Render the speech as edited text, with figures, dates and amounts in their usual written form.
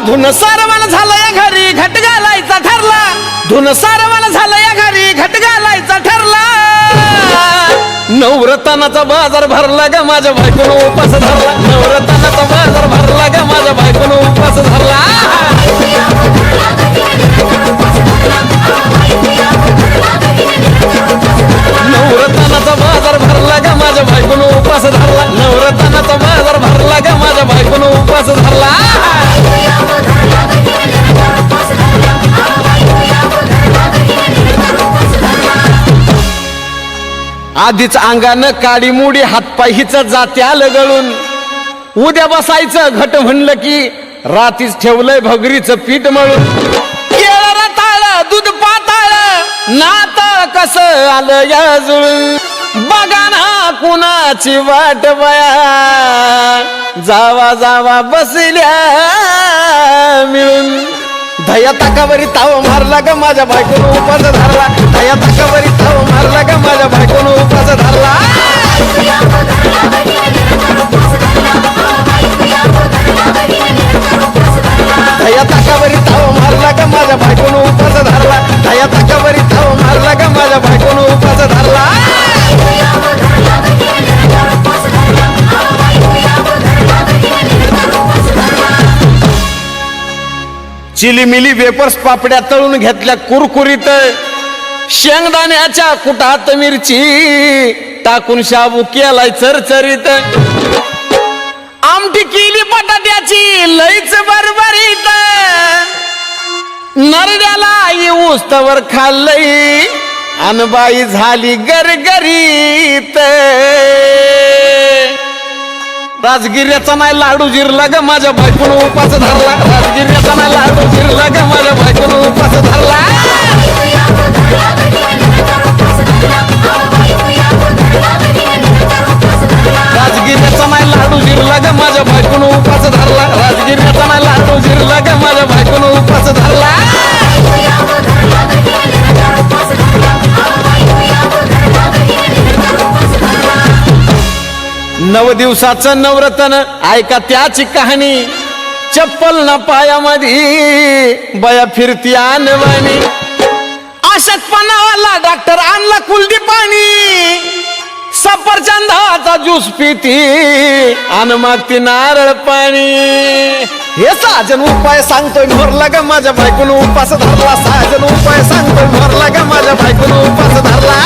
धुन सारवाला झालं या घरी घट घालायचा ठरला धुन सारवाला झालं या घरी घट घालायचा ठरला नवरत्नाचा बाजार भरला ग माझ्या बायकोनं उपास धरला नवरत्नाचा बाजार भरला ग माझ्या बायकोनं उपास धरला नवरत्नाचा बाजार भरला ग माझ्या बायकोनं उपास धरला नवरत्नाचा बाजार भरला ग माझ्या बायकोनं उपास धरला आधीच अंगानं काडी मुडी हातपाय हिच जात्या लगळून उद्या बसायचं घट म्हणलं की रातीच ठेवलंय भगरीचं पीठ मळून केळ रताळ दूध पाताळ नात कसं आलं या जुळून बघा ना कुणाची वाट बया जावा जावा बसल्या मिळून दया ताकावरी ताव मारला ग माझ्या बायकोनं उपास धरला दया ताकावरी ताव मारला ग माझ्या बायकोनं उपास धरला दया ताकावरी ताव मारला ग माझ्या बायकोनं उपास धरला दया ताकावरी ताव मारला ग माझ्या बायकोनं उपास धरला चिलीमिली वेपर्स पापड्या तळून घेतल्या कुरकुरीत शेंगदाण्याच्या कुटात मिरची टाकून शाबू केलाय चरचरीत आमटी केली बटाट्याची लईच बरबरीत नरड्याला येऊस तवर खाल्लई अनबाई झाली गरगरीत राजगिर्याचा नाही लाडू जिरला ग माझ्या बायकोनं उपास धरला राजगिर्याचा नाही लाडू जिरला ग माझ्या बायकोनं उपास धरला राजगिर्याचा नाही लाडू जिरला ग माझ्या बायकोनं उपास धरला राजगिर्याचा नाही लाडू जिरला ग माझ्या बायकोनं उपास धरला नव दिवसाचं नवरत्न ऐका त्याची कहाणी चप्पल न पायामध्ये बया फिरती आणवानी अशक्तपणावाला डॉक्टर आणला कुलदी पाणी सफरचंदाचा ज्यूस पिती आणि मागती नारळ पाणी हे साजन उपाय सांगतोय भरला ग माझ्या बायकोनं उपास धरला साजन उपाय सांगतोय भरला ग माझ्या बायकोनं उपास धरला